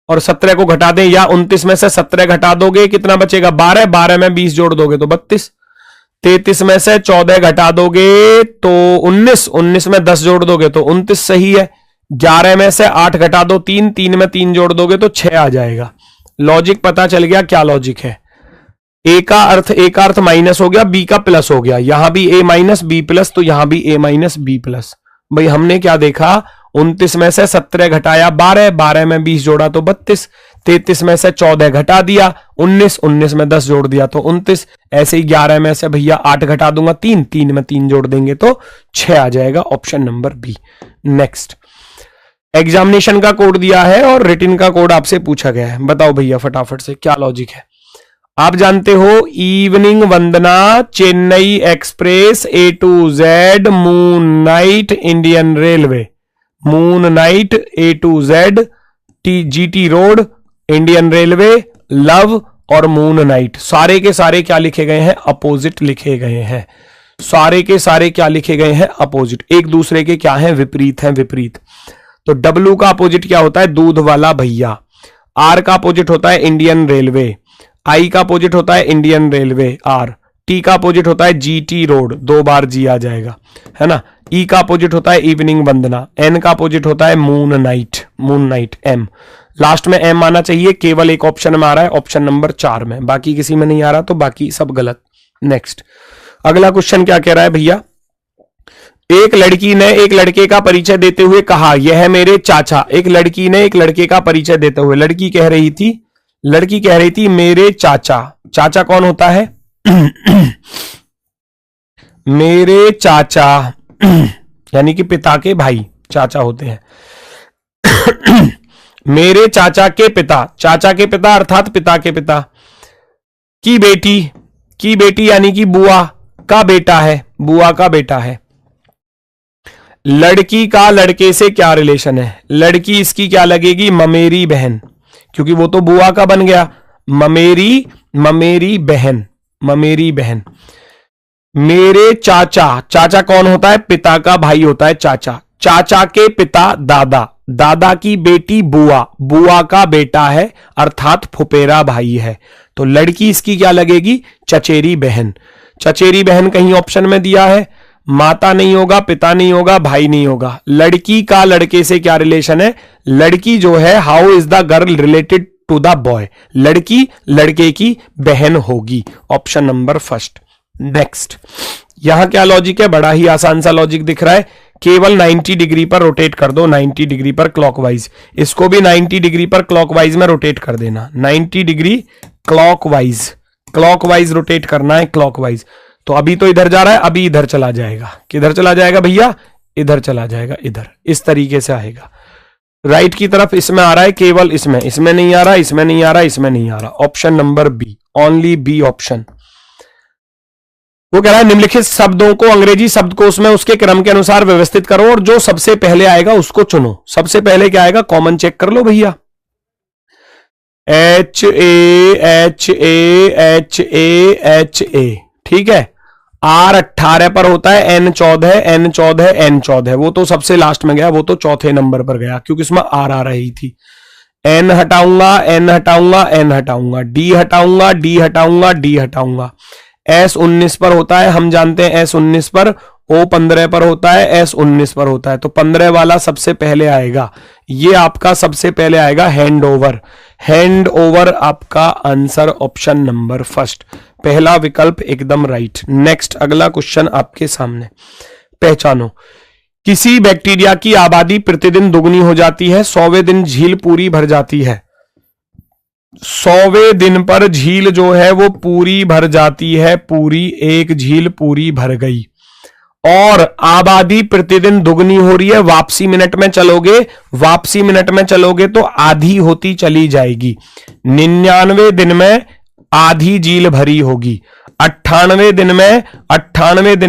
और 17 को घटा दें, या 29 में से 17 घटा दोगे कितना बचेगा 12, 12 में 20 जोड़ दोगे तो 32, 33 में से 14 घटा दोगे तो 19, 19 में 10 जोड़ दोगे तो 29 सही है, 11 में से 8 घटा दो 3, 3 में 3 जोड़ दोगे तो 6 आ जाएगा। लॉजिक पता चल गया क्या लॉजिक है, ए का अर्थ माइनस हो गया, बी का प्लस हो गया, यहां भी ए माइनस बी प्लस, तो यहां भी ए माइनस बी प्लस। भाई हमने क्या देखा, 29 में से 17 घटाया 12, 12 में 20 जोड़ा तो 32, 33 में से 14 घटा दिया 19, 19 में 10 जोड़ दिया तो 29, ऐसे ही 11 में से भैया 8 घटा दूंगा 3, 3 में 3 जोड़ देंगे तो 6 आ जाएगा, option number B. Next, examination का कोड दिया है और रिटन का कोड आपसे पूछा गया है, बताओ भैया फटाफट से क्या लॉजिक है। आप जानते हो evening Vandana, Chennai express, A to Z, moon night, Indian railway, moon night, A to Z, GT road, Indian railway, love और मून नाइट, सारे के सारे क्या लिखे गए हैं, अपोजिट लिखे गए हैं, सारे के सारे क्या लिखे गए हैं, अपोजिट, एक दूसरे के क्या है, विपरीत हैं, विपरीत। तो W का अपोजिट क्या होता है, दूध वाला भैया, R का अपोजिट होता है इंडियन रेलवे, I का अपोजिट होता है इंडियन रेलवे R, टी का अपोजिट होता है जीटी रोड, 2 बार जी आ जाएगा, है ना। ई का अपोजिट होता है इवनिंग वंदना, एन का अपोजिट होता है moon night, moon night, M last में एम आना चाहिए, केवल एक ऑप्शन में आ रहा है, ऑप्शन नंबर 4 में, बाकी किसी में नहीं आ रहा, तो बाकी सब गलत। नेक्स्ट अगला क्वेश्चन क्या कह रहा है भैया, एक लड़की ने एक लड़के का परिचय देते हुए कहा यह मेरे चाचा। एक लड़की ने एक लड़के का परिचय देते हुए, लड़की कह रही थी मेरे चाचा। चाचा कौन होता है? मेरे चाचा यानी कि पिता के भाई चाचा होते हैं। मेरे चाचा के पिता अर्थात पिता के पिता की बेटी यानी कि बुआ का बेटा है। लड़की का लड़के से क्या रिलेशन है? लड़की इसकी क्या लगेगी? ममेरी बहन, क्योंकि वो तो बुआ का बन गया, ममेरी बहन। मेरे चाचा कौन होता है? पिता का भाई होता है चाचा के पिता दादा की बेटी बुआ का बेटा है अर्थात फुफेरा भाई है। तो लड़की इसकी क्या लगेगी? चचेरी बहन कहीं ऑप्शन में दिया है, माता नहीं होगा, पिता नहीं होगा, भाई नहीं होगा। लड़की का लड़के से क्या रिलेशन है? लड़की जो है, how is the girl related to the boy? लड़की लड़के की बहन होगी, ऑप्शन नंबर फर्स्ट। नेक्स्ट यहां क्या लॉजिक है? बड़ा ही आसान सा लॉजिक दिख रहा है, केवल 90 डिग्री पर रोटेट कर दो, 90 डिग्री पर क्लॉकवाइज। इसको भी 90 डिग्री पर क्लॉकवाइज में रोटेट कर देना, 90 डिग्री क्लॉकवाइज रोटेट करना है, क्लॉकवाइज। तो अभी तो इधर जा रहा है, अभी इधर चला जाएगा। किधर चला जाएगा भैया? इधर चला जाएगा, इधर इस तरीके से आएगा, राइट की तरफ इसमें आ रहा है, केवल इसमें नहीं आ रहा, इसमें नहीं आ रहा, इसमें नहीं आ रहा। Option number B, only B option. वो कह रहा है निम्नलिखित शब्दों को अंग्रेजी शब्दकोश में उसके क्रम के अनुसार व्यवस्थित करो और जो सबसे पहले आएगा उसको चुनो। सबसे पहले क्या आएगा? कॉमन चेक कर लो भैया, HA, ठीक है। R 18 पर होता है, N 14, वो तो सबसे लास्ट में गया, वो तो चौथे नंबर पर गया क्योंकि इसमें R आ रही थी। N हटाऊंगा, D हटाऊंगा। S 19 पर होता है, हम जानते हैं S 19 पर, O 15 पर होता है, S 19 पर होता है, तो 15 वाला सबसे पहले आएगा। ये आपका सबसे पहले आएगा हैंड ओवर आपका आंसर ऑप्शन नंबर फर्स्ट, पहला विकल्प एकदम राइट। नेक्स्ट अगला क्वेश्चन आपके सामने, पहचानो। किसी बैक्टीरिया की आबादी प्रतिदिन दुगनी हो जाती है, 100वें दिन झील पूरी भर जाती है। 100वें दिन पर झील जो है वो पूरी भर जाती है, पूरी एक झील पूरी भर गई। और आबादी प्रतिदिन दुगनी हो रही है, वापसी मिनट में चलोगे तो आधी होती चली जाएगी। 99 दिन में आधी झील भरी होगी, 98 दिन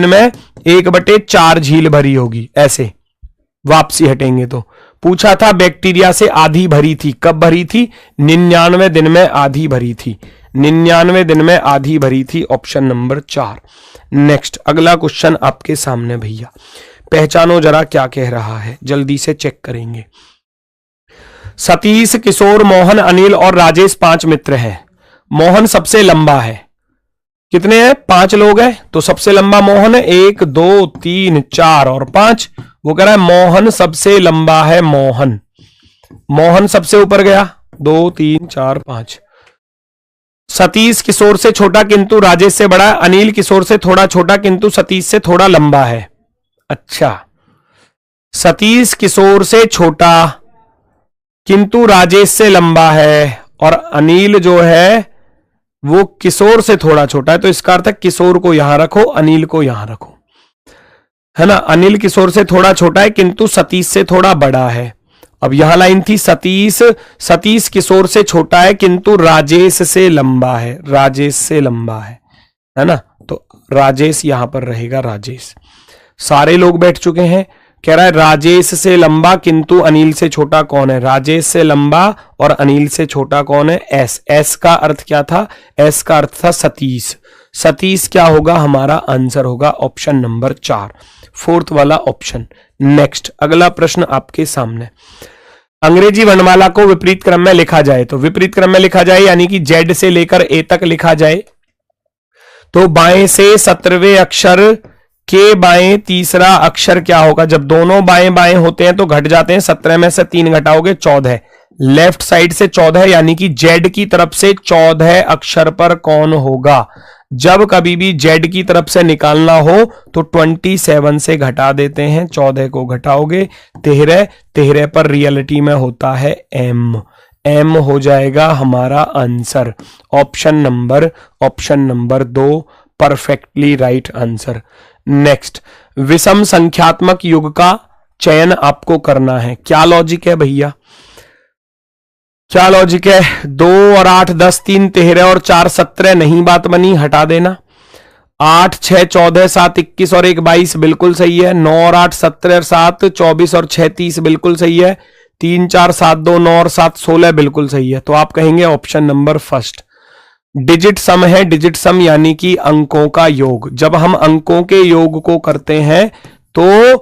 में 1/4 झील भरी होगी, ऐसे वापसी हटेंगे तो। पूछा था बैक्टीरिया से आधी भरी थी, कब भरी थी? 99 दिन में आधी भरी थी, 99 दिन में आधी भरी थी, ऑप्शन नंबर 4। नेक्स्ट अगला क्वेश्चन आपके सामने भैया, पहचानो जरा क्या कह रहा है, जल्दी से चेक करेंगे। सतीश, किशोर, मोहन, अनिल और राजेश 5 मित्र हैं। मोहन सबसे लंबा है, कितने हैं? 5 लोग हैं, तो सबसे लंबा मोहन है, 1 2 3 4 और 5। वो कह रहा है मोहन सबसे लंबा है, मोहन सबसे ऊपर गया, 2 3 4 5। सतीश किशोर से छोटा किंतु राजेश से बड़ा है, अनिल किशोर से थोड़ा छोटा किंतु सतीश से थोड़ा लंबा है। अच्छा, सतीश किशोर से छोटा किंतु राजेश से लंबा है और अनिल जो है वो किशोर से थोड़ा छोटा है, तो इसका अर्थ है किशोर को यहां रखो, अनिल को यहां रखो, है ना। अनिल किशोर से थोड़ा छोटा है किंतु सतीश से थोड़ा बड़ा है। अब यहां लाइन थी सतीश किशोर से छोटा है किंतु राजेश से लंबा है, है ना। तो राजेश यहां पर रहेगा, राजेश। सारे लोग बैठ चुके हैं, कह रहा है राजेश से लंबा किंतु अनिल से छोटा कौन है? राजेश से लंबा और अनिल से छोटा कौन है? एस का अर्थ क्या था? एस का अर्थ था सतीश क्या होगा? हमारा आंसर होगा ऑप्शन नंबर 4, फोर्थ वाला ऑप्शन। नेक्स्ट अगला प्रश्न आपके सामने, अंग्रेजी वर्णमाला को विपरीत क्रम में लिखा जाए, तो विपरीत क्रम में लिखा जाए यानी कि जेड से लेकर ए तक लिखा जाए तो बाएं से 17वें अक्षर के बाएं तीसरा अक्षर क्या होगा? जब दोनों बाएं बाएं होते हैं तो घट जाते हैं, 17 में से 3 घटाओगे 14। लेफ्ट साइड से 14 यानी कि जेड की तरफ से 14 अक्षर पर कौन होगा? जब कभी भी जेड की तरफ से निकालना हो तो 27 से घटा देते हैं, 14 को घटाओगे 13, 13 पर रियलिटी में होता है एम हो जाएगा हमारा answer. Option number 2 perfectly right answer. Next, विषम संख्यात्मक युग का चयन आपको करना है। क्या लॉजिक है भैया? क्या लॉजिक है? 2 और 8 10 3 13 और 4 17 नहीं बात बनी, हटा देना। 8 6 14 7 21 और 1 22 बिल्कुल सही है। 9 और 8 17 और 7 24 और 6 30 बिल्कुल सही है। 3 4 7 2 9 और 7 16 बिल्कुल सही है। तो आप कहेंगे ऑप्शन नंबर फर्स्ट। डिजिट सम है, डिजिट सम यानी कि अंकों का योग। जब हम अंकों के योग को करते हैं तो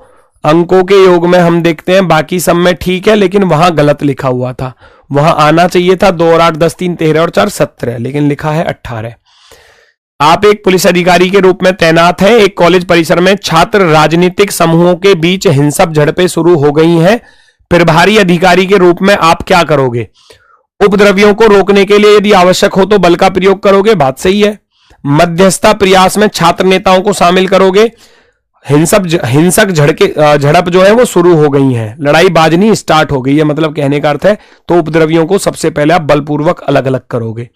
अंकों के योग में हम देखते हैं बाकी सम में ठीक है, लेकिन वहां गलत लिखा हुआ था। वहां आना चाहिए था 2 और 8 10 3 13 और 4 17, लेकिन लिखा है 18। आप एक पुलिस अधिकारी के रूप में तैनात हैं। एक कॉलेज परिसर में छात्र राजनीतिक समूहों के बीच हिंसक झड़पें शुरू हो गई हैं। प्रभारी अधिकारी के रूप में आप क्या करोगे? उपद्रवियों को रोकने के लिए यदि आवश्यक हो तो बल का प्रयोग करोगे, बात सही है। मध्यस्थता प्रयास में छात्र नेताओं को शामिल करोगे। हिंसक झड़प जो है वो शुरू हो गई है, लड़ाई बाजनी स्टार्ट हो गई है, मतलब कहने का अर्थ है तो उपद्रवियों को सबसे पहले आप बलपूर्वक अलग अलग करोगे।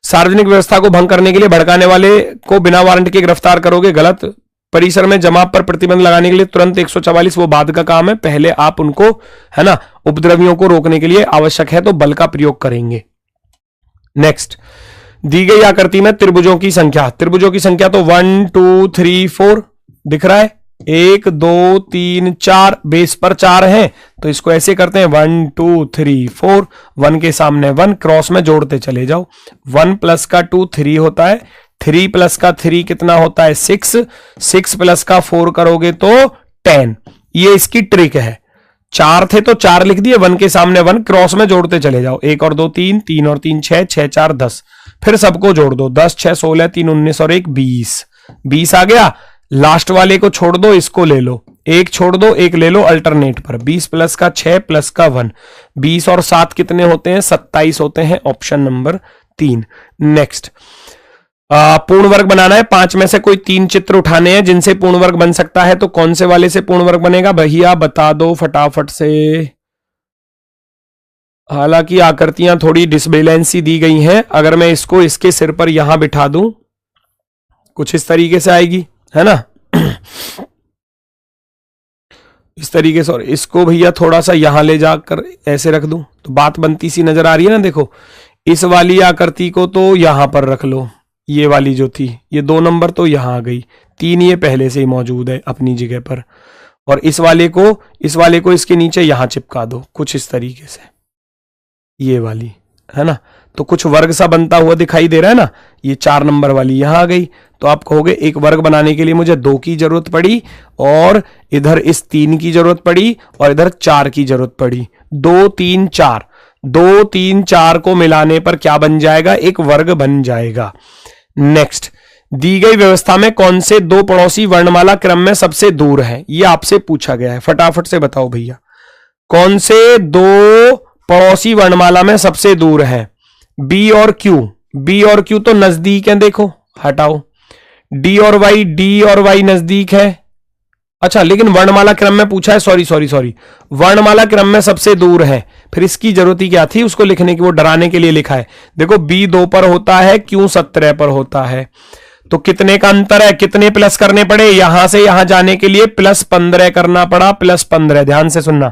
सार्वजनिक व्यवस्था को भंग करने के लिए भड़काने वाले को बिना वारंट के गिरफ्तार करोगे, गलत। परिसर में जमाव पर प्रतिबंध लगाने के लिए तुरंत 144 वो बाद का काम है, पहले आप उनको, है ना, उपद्रवियों को रोकने के लिए आवश्यक है तो बल का प्रयोग करेंगे। नेक्स्ट, दी गई आकृति में त्रिभुजों की संख्या तो 1 2 3 4 दिख रहा है। 1 2 3 4 बेस पर 4 है, तो इसको ऐसे करते हैं 1 2 3 4, 1 के सामने 1, क्रॉस में जोड़ते चले जाओ। 1 प्लस का 2 3 होता है, 3 प्लस का 3 कितना होता है 6, 6 प्लस का 4 करोगे तो 10। ये इसकी ट्रिक है। 4 थे तो 4 लिख दिए, 1 के सामने 1, क्रॉस में जोड़ते चले जाओ। 1 और 2 3, 3 और 3 6, 6 4 10, फिर सबको जोड़ दो। 10 6 16 3 19 और 1 20, 20 आ गया। लास्ट वाले को छोड़ दो, इसको ले लो, 1 छोड़ दो 1 ले लो अल्टरनेट पर। 20 प्लस का 6 प्लस का 1, 20 और 7 कितने होते हैं 27 होते हैं। Option number 3। नेक्स्ट, पूर्ण वर्ग बनाना है। 5 में से कोई 3 चित्र उठाने हैं जिनसे पूर्ण वर्ग बन सकता है, तो कौन से वाले से पूर्ण वर्ग बनेगा भैया बता दो फटाफट से। हालांकि आकृतियां थोड़ी डिसबैलेंसी दी गई हैं, अगर मैं इसको इसके सिर पर यहां बिठा दूं कुछ इस तरीके से आएगी, है ना, इस तरीके से। और इसको भैया थोड़ा सा यहां ले जाकर ऐसे रख दूं तो बात बनती सी नजर आ रही है ना। देखो, इस वाली आकृति को तो यहां पर रख लो, ये वाली जो थी ये 2 नंबर तो यहां आ गई, 3 ये पहले से ही मौजूद है अपनी जगह पर, और इस वाले को इसके नीचे यहां चिपका दो कुछ इस तरीके से, ये वाली, है ना। तो कुछ वर्ग सा बनता हुआ दिखाई दे रहा है ना। ये 4 नंबर वाली यहां आ गई, तो आप कहोगे एक वर्ग बनाने के लिए मुझे 2 की जरूरत पड़ी, और इधर इस 3 की जरूरत पड़ी, और इधर 4 की जरूरत पड़ी। 2 3 4, 2 3 4 को मिलाने पर क्या बन जाएगा? एक वर्ग बन जाएगा। नेक्स्ट, दी गई व्यवस्था में कौन से 2 पड़ोसी वर्णमाला क्रम में सबसे दूर है? ये आपसे पूछा गया है, फटाफट से बताओ भैया। कौन से 2 पड़ोसी वर्णमाला में सबसे दूर है? बी और क्यू तो नजदीक है, देखो हटाओ। डी और वाई नजदीक है। अच्छा, लेकिन वर्णमाला क्रम में पूछा है, सॉरी, वर्णमाला क्रम में सबसे दूर है, फिर इसकी जरूरत ही क्या थी उसको लिखने की? वो डराने के लिए लिखा है। देखो, बी 2 पर होता है, क्यू 17 पर होता है, तो कितने का अंतर है? कितने प्लस करने पड़े? यहां से यहां जाने के लिए प्लस 15 करना पड़ा, प्लस 15। ध्यान से सुनना,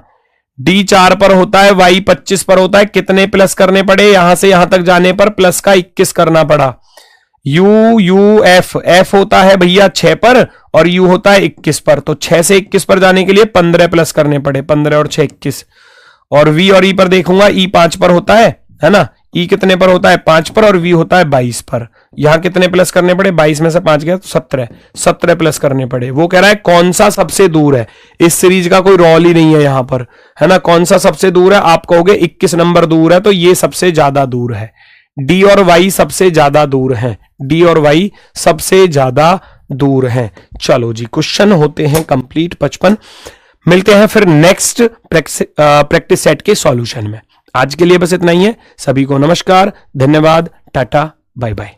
डी 4 पर होता है, वाई 25 पर होता है, कितने प्लस करने पड़े? यहां से यहां तक जाने पर प्लस का 21 करना पड़ा। एफ होता है भैया 6 पर, और यू होता है 21 पर, तो 6 से 21 पर जाने के लिए 15 प्लस करने पड़े, 15 और 6 21। और वी और ई पर देखूंगा, ई 5 पर होता है ना। ई कितने पर होता है? 5 पर, और वी होता है 22 पर। यहां कितने प्लस करने पड़े? 22 में से 5 गया तो 17 प्लस करने पड़े। वो कह रहा है कौन सा सबसे दूर है। इस सीरीज का कोई रोल ही नहीं है यहां पर, है ना। कौन सा सबसे दूर है? आप कहोगे 21 नंबर दूर है, तो ये सबसे ज्यादा दूर है। डी और वाई सबसे ज्यादा दूर हैं, डी और वाई सबसे ज्यादा दूर हैं। चलो जी, क्वेश्चन होते हैं कंप्लीट 55। मिलते हैं फिर नेक्स्ट प्रैक्टिस सेट के सॉल्यूशन में। आज के लिए बस इतना ही है। सभी को नमस्कार, धन्यवाद, टाटा, बाय बाय।